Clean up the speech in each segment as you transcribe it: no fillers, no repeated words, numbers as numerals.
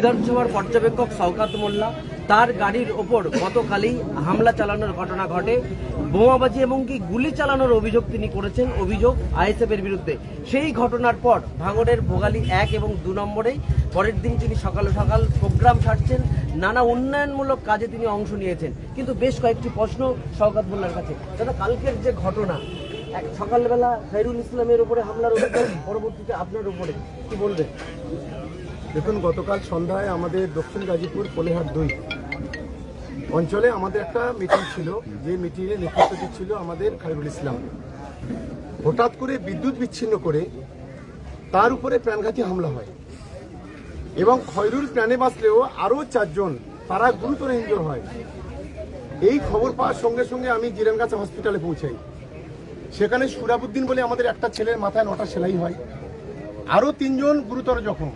বিধানসভার পর্যবেক্ষক শওকত মোল্লা তার গাড়ির ওপর গতকালই হামলা চালানোর ঘটনা ঘটে। বোমাবাজি এবং কি গুলি চালানোর অভিযোগ তিনি করেছেন, অভিযোগ আইএসএফ এর বিরুদ্ধে। সেই ঘটনার পর ভাঙড়ের ভোগালী 1 এবং 2 নম্বরে পরের দিন তিনি সকাল সকাল প্রোগ্রাম ছাড়ছেন, নানা উন্নয়নমূলক কাজে তিনি অংশ নিয়েছেন। কিন্তু বেশ কয়েকটি প্রশ্ন শওকত মোল্লার কাছে। দাদা, কালকের যে ঘটনা, সকালবেলা খায়রুল ইসলামের উপরে হামলার অভিযোগ, পরবর্তীতে আপনার উপরে, কি বলবেন? দেখুন, গতকাল সন্ধ্যায় আমাদের দক্ষিণ গাজীপুর কোলেহাট 2 অঞ্চলে আমাদের একটা মিটিং ছিল, যে মিটিংয়ে নেতৃত্ব দিচ্ছিল আমাদের খায়রুল ইসলাম। হঠাৎ করে বিদ্যুৎ বিচ্ছিন্ন করে তার উপরে প্রাণঘাতী হামলা হয় এবং খয়রুল প্রাণে বাঁচলেও আরও 4 জন তারা গুরুতর ইনজোর হয়। এই খবর পাওয়ার সঙ্গে সঙ্গে আমি জিরানগাছা হসপিটালে পৌঁছাই। সেখানে সুরাবুদ্দিন বলে আমাদের একটা ছেলের মাথায় 9টা সেলাই হয়, আরও 3 জন গুরুতর জখম।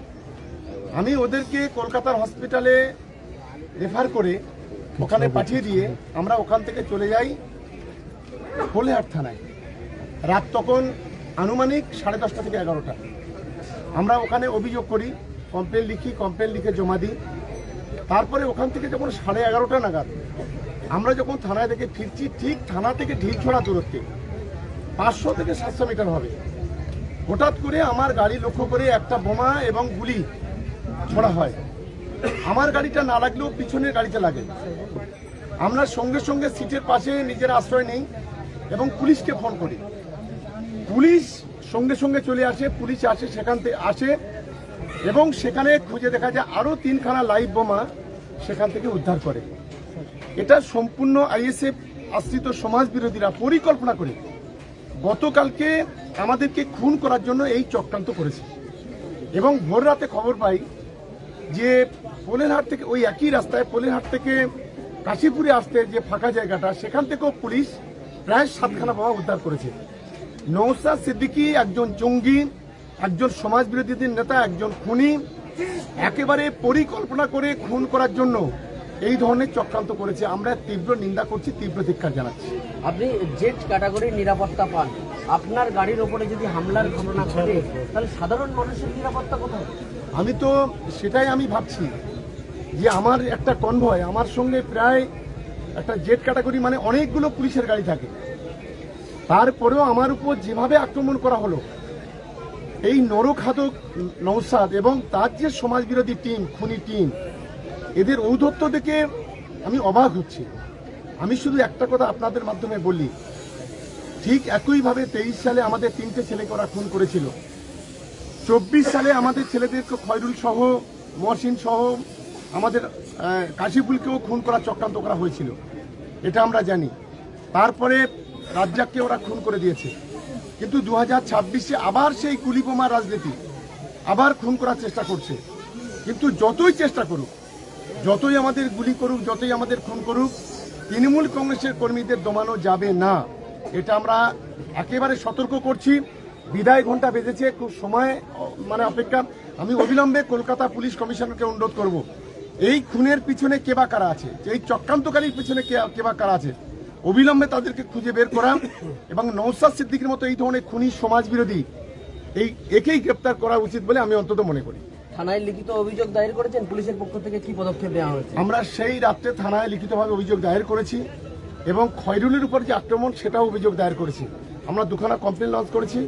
আমি ওদেরকে কলকাতার হসপিটালে রেফার করে ওখানে পাঠিয়ে দিয়ে আমরা ওখান থেকে চলে যাই কোলেহাট থানায়। রাত তখন আনুমানিক 10:30 থেকে 11টা। আমরা ওখানে অভিযোগ করি, কমপ্লেন লিখে জমা দিই। তারপরে ওখান থেকে যখন 11:30 নাগাদ আমরা যখন থানায় থেকে ফিরছি, ঠিক থানা থেকে ঢিলছড়া দূরত্বে 500 থেকে 700 মিটার হবে, হঠাৎ করে আমার গাড়ি লক্ষ্য করে একটা বোমা এবং গুলি ছোড়া হয়। আমার গাড়িটা না লাগলেও পিছনের গাড়িতে লাগে। আমরা সঙ্গে সঙ্গে সিটের পাশে নিজের আশ্রয় নেই এবং পুলিশকে ফোন করি। পুলিশ সঙ্গে সঙ্গে চলে আসে, পুলিশ আসে, সেখান থেকে আসে এবং সেখানে খুঁজে দেখা যায় আরও 3খানা লাইভ বোমা সেখান থেকে উদ্ধার করে। এটা সম্পূর্ণ আইএসএফ আশ্রিত সমাজ বিরোধীরা পরিকল্পনা করে গতকালকে আমাদেরকে খুন করার জন্য এই চক্রান্ত করেছে। এবং ভোর রাতে খবর পাই যে পোলেরহাট থেকে, ওই একই রাস্তায় পোলেরহাট থেকে কাশীপুরে আসতে যে ফাঁকা জায়গাটা, সেখান থেকেও পুলিশ প্রায় 7খানা বোমা উদ্ধার করেছে। নওশাদ সিদ্দিকী একজন জঙ্গি, একজন সমাজ বিরোধীদের নেতা, একজন খুনি, একেবারে পরিকল্পনা করে খুন করার জন্য এই ধরনের চক্রান্ত করেছে। আমরা তীব্র নিন্দা করছি, তীব্র ধিক্কার জানাচ্ছি। আপনি জেড ক্যাটাগরির নিরাপত্তা পান, আপনার গাড়ির ওপরে যদি হামলার ঘটনা ঘটে তাহলে সাধারণ মানুষের নিরাপত্তা কোথায়? আমি তো সেটাই আমি ভাবছি যে আমার একটা কনভয়, আমার সঙ্গে প্রায় একটা জেড ক্যাটাগরি মানে অনেকগুলো পুলিশের গাড়ি থাকে, তারপরেও আমার উপর যেভাবে আক্রমণ করা হলো, এই নরখাদক নওশাদ এবং তার যে সমাজবিরোধী টিম, খুনি টিম, এদের ঔদ্ধত্য দেখে আমি অবাক হচ্ছি। আমি শুধু একটা কথা আপনাদের মাধ্যমে বলি, ঠিক একইভাবে 23 সালে আমাদের 3টে ছেলেকে ওরা খুন করেছিল। 24 সালে আমাদের ছেলেদেরকে খয়রুল সহ, মহসিন সহ, আমাদের কাশিফুলকেও খুন করার চক্রান্ত করা হয়েছিল, এটা আমরা জানি। তারপরে রাজ্জাককে ওরা খুন করে দিয়েছে। কিন্তু 2026-এ আবার সেই গুলিবোমা রাজনীতি, আবার খুন করার চেষ্টা করছে। কিন্তু যতই চেষ্টা করুক, যতই আমাদের গুলি করুক, যতই আমাদের খুন করুক, তৃণমূল কংগ্রেসের কর্মীদের দমানো যাবে না, এটা আমরা একেবারে সতর্ক করছি। বিদায় ঘন্টা বেজেছে, খুব সময় অপেক্ষা। আমি অবিলম্বে কলকাতা পুলিশ কমিশনারকে অনুরোধ করব, এই খুনের পিছনে কে বা কারা আছে, এই চক্রান্তকারীর পিছনে কে বা কারা আছে, অবিলম্বে তাদেরকে খুঁজে বের করা এবং নওশাদ সিদ্দিকীর মতো এই ধরনের খুনি সমাজ বিরোধী একেই গ্রেপ্তার করা উচিত বলে আমি অন্তত মনে করি। থানায় লিখিত অভিযোগ দায়ের করেছেন, পুলিশের পক্ষ থেকে কি পদক্ষেপ নেওয়া হয়েছে? আমরা সেই রাত্রে থানায় লিখিতভাবে অভিযোগ দায়ের করেছি এবং খয়রুলের উপর যে আক্রমণ, সেটাও অভিযোগ দায়ের করেছি। আমরা 2খানা কমপ্লেন লঞ্চ করেছি।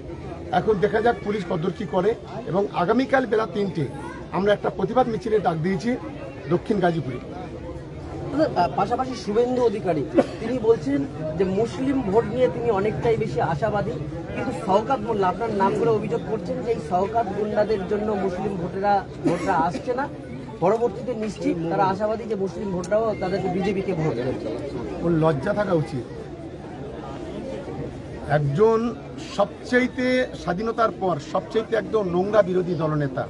এখন দেখা যাক পুলিশ কতদূর কি করে। এবং আগামীকাল বেলা 3টে আমরা একটা প্রতিবাদ মিছিলের ডাক দিয়েছি দক্ষিণ গাজীপুরে। পাশাপাশি শুভেন্দু অধিকারী তিনি বলছেন যে মুসলিম ভোট নিয়ে তিনি অনেকটাই বেশি আশাবাদী, কিন্তু শওকত মোল্লা আপনার নাম করে অভিযোগ করছেন যে এই শওকত গুন্ডাদের জন্য মুসলিম ভোটরা আসছে না, পরবর্তীতে নিশ্চিত তারা আশাবাদী যে মুসলিম ভোটরাও তাদেরকে বিজেপিকে ভোট দেবে। ওর লজ্জা থাকা উচিত। একজন সবচেয়ে স্বাধীনতার পর সবচেয়ে একদম নোংরা বিরোধী দলনেতা,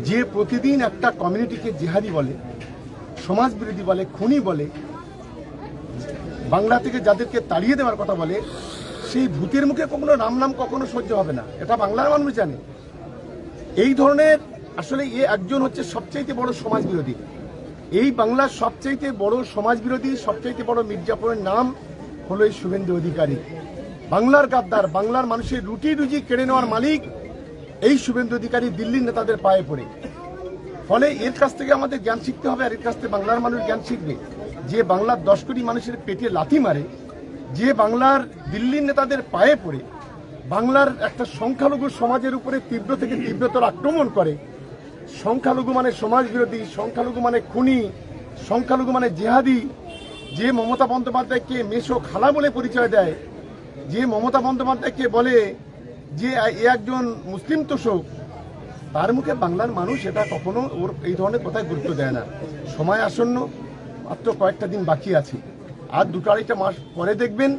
যে প্রতিদিন একটা কমিউনিটিকে জিহাদি বলে, সমাজ বিরোধী বলে, খুনি বলে, বাংলা থেকে যাদেরকে তাড়িয়ে দেওয়ার কথা বলে, সেই ভূতের মুখে কখনো নাম কখনো সহ্য হবে না, এটা বাংলার মানুষ জানে। এই ধরনের আসলে একজন হচ্ছে সবচাইতে বড় সমাজ বিরোধী। এই বাংলার সবচাইতে বড় সমাজ বিরোধী, সবচাইতে বড় মির্জাপুরের নাম হলো এই শুভেন্দু অধিকারী। বাংলার গাদ্দার, বাংলার মানুষের রুটি রুজি কেড়ে নেওয়ার মালিক এই শুভেন্দু অধিকারী দিল্লির নেতাদের পায়ে পড়ে। ফলে এর কাছ থেকে আমাদের জ্ঞান শিখতে হবে, আর এর কাছ থেকে বাংলার মানুষ জ্ঞান শিখবে যে বাংলার 10 কোটি মানুষের পেটে লাথি মারে, যে বাংলার দিল্লির নেতাদের পায়ে পড়ে বাংলার একটা সংখ্যালঘু সমাজের উপরে তীব্র থেকে তীব্রতর আক্রমণ করে। সংখ্যালঘু মানে সমাজ বিরোধী, সংখ্যালঘু মানে খুনি, সংখ্যালঘু মানে জেহাদি, যে মমতা বন্দ্যোপাধ্যায়কে মেশো খালা বলে পরিচয় দেয়, যে মমতা বন্দ্যোপাধ্যায়কে বলে যে এ একজন মুসলিম তোষক, তার মুখে বাংলার মানুষ এটা কখনো ওর এই ধরনের কথায় গুরুত্ব দেয় না। সময় আসন্ন, মাত্র কয়েকটা দিন বাকি আছে, আর 2-2.5 মাস পরে দেখবেন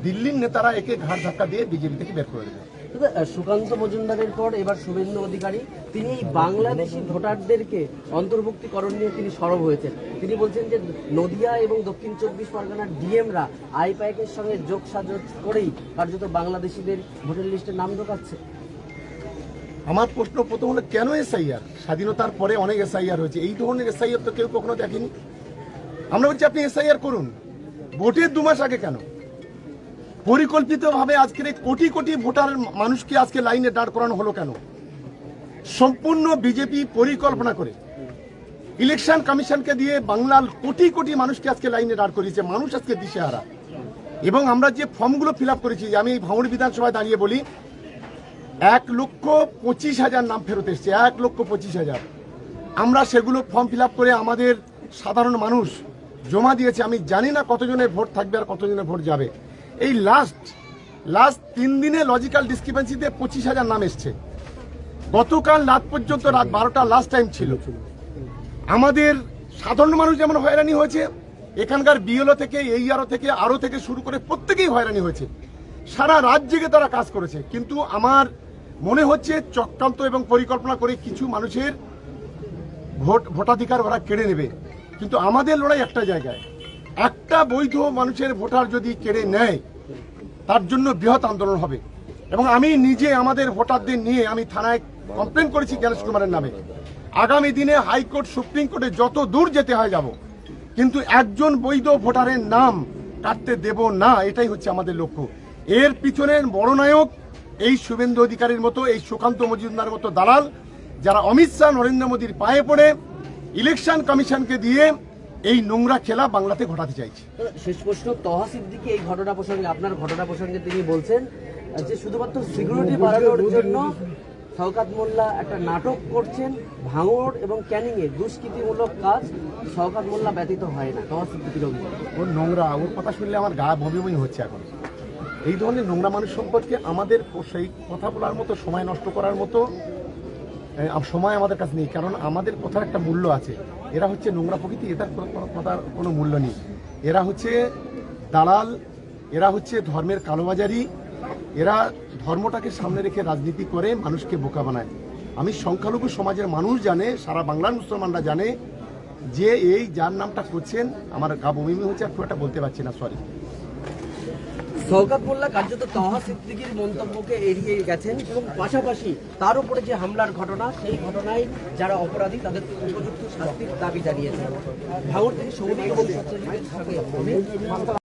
দিল্লির নেতারা একে ঘাড় ধাক্কা দিয়ে বিজেপি থেকে বের করে দেবে। সুকান্ত মজুমদারের পর এবার শুভেন্দু অধিকারী, তিনি এই বাংলাদেশি ভোটারদেরকে অন্তর্ভুক্তিকরণ নিয়ে তিনি সরব হয়েছেন। তিনি বলছেন যে নদিয়া এবং দক্ষিণ 24 পরগনার ডিএমরা আইপ্যাকের সঙ্গে যোগ সাজস করেই কার্যত বাংলাদেশিদের ভোটার লিস্টে নাম ঢোকাচ্ছে। আমার প্রশ্ন প্রথম হলো, কেন এসআইআর? স্বাধীনতার পরে অনেক এসআইআর হয়েছে, এই ধরনের এসআইআর তো কেউ কখনো দেখেনি। আমরা বলছি আপনি এসআইআর করুন, ভোটের 2 মাস আগে কেন? পরিকল্পিতভাবে আজকের এই কোটি কোটি ভোটার মানুষকে আজকে লাইনে দাঁড় করানো হলো কেন? সম্পূর্ণ বিজেপি পরিকল্পনা করে ইলেকশন কমিশনকে দিয়ে বাংলার কোটি কোটি মানুষকে আজকে লাইনে দাঁড় করিয়েছে। মানুষ আজকে দিশেহারা। এবং আমরা যে ফর্মগুলো ফিল আপ করেছি, আমি এই ভাঙড় বিধানসভায় দাঁড়িয়ে বলি, 1,25,000 নাম ফেরত এসছে, 1,25,000। আমরা সেগুলো ফর্ম ফিল আপ করে আমাদের সাধারণ মানুষ জমা দিয়েছে। আমি জানি না কতজনের ভোট থাকবে আর কতজনের ভোট যাবে। এই লাস্ট 3 দিনে লজিক্যাল ডিসক্রিপেন্সিতে 25,000 নাম এসছে। গতকাল রাত পর্যন্ত, রাত 12টা লাস্ট টাইম ছিল। আমাদের সাধারণ মানুষ যেমন হয়রানি হয়েছে, এখানকার বিএলও থেকে, এইআরও থেকে, আরও থেকে শুরু করে প্রত্যেকেই হয়রানি হয়েছে। সারা রাত জেগে তারা কাজ করেছে, কিন্তু আমার মনে হচ্ছে চক্রান্ত এবং পরিকল্পনা করে কিছু মানুষের ভোটাধিকার ওরা কেড়ে নেবে। কিন্তু আমাদের লড়াই একটা জায়গায়, একটা বৈধ মানুষের ভোটার যদি কেড়ে নেয় তার জন্য বৃহৎ আন্দোলন হবে। এবং আমি নিজে আমাদের ভোটারদের নিয়ে আমি থানায় কমপ্লেন করেছি জ্ঞানেশ কুমারের নামে। আগামী দিনে হাইকোর্ট, সুপ্রিম কোর্টে যত দূর যেতে হয় যাব, কিন্তু একজন বৈধ ভোটারের নাম কাটতে দেব না, এটাই হচ্ছে আমাদের লক্ষ্য। এর পিছনের বড় নায়ক এই শুভেন্দু অধিকারীর মতো, এই সুকান্ত মজুমদারের মতো দালাল, যারা অমিত শাহ, নরেন্দ্র মোদীর পায়ে পড়ে ইলেকশন কমিশনকে দিয়ে এই নোংরা খেলা বাংলাতে ঘটাতে চাইছে। শেষ প্রশ্ন, তহা সিদ্দিকী এই ঘটনা প্রসঙ্গে, আপনার ঘটনা প্রসঙ্গে তিনি বলছেন যে শুধুমাত্র সিকিউরিটি বাড়ানোর জন্য শওকত মোল্লা একটা নাটক করছেন। ভাঙড় এবং ক্যানিংয়ে দুষ্কৃতিমূলক কাজ শওকত মোল্লা ব্যতীত হয় না। তহা সিদ্দিকীর অভিযোগ, ওর নোংরা, ওর কথা শুনলে আমার গা বমি বমি হচ্ছে। এখন এই ধরনের নোংরা মানুষ সম্পর্কে আমাদের সেই কথা বলার মতো, সময় নষ্ট করার মতো সময় আমাদের কাছে নেই। কারণ আমাদের কথার একটা মূল্য আছে। এরা হচ্ছে নোংরা প্রকৃতি, এটার কথার কোনো মূল্য নেই। এরা হচ্ছে দালাল, এরা হচ্ছে ধর্মের কালোবাজারি, এরা ধর্মটাকে সামনে রেখে রাজনীতি করে মানুষকে বোকা বানায়। আমি সংখ্যালঘু সমাজের মানুষ জানে, সারা বাংলার মুসলমানরা জানে যে এই যার নামটা করছেন, আমার গা বমি হচ্ছে, আর খুব একটা বলতে পারছি না, সরি। শওকত মোল্লা কার্যত তহা সিদ্দিকীর মন্তব্যকে এড়িয়ে গেছেন এবং পাশাপাশি তার উপরে যে হামলার ঘটনা, সেই ঘটনায় যারা অপরাধী তাদের উপযুক্ত শাস্তির দাবি জানিয়েছেন। ভাঙড় থেকে সৌমিক এবং সচ্চরিতের সঙ্গে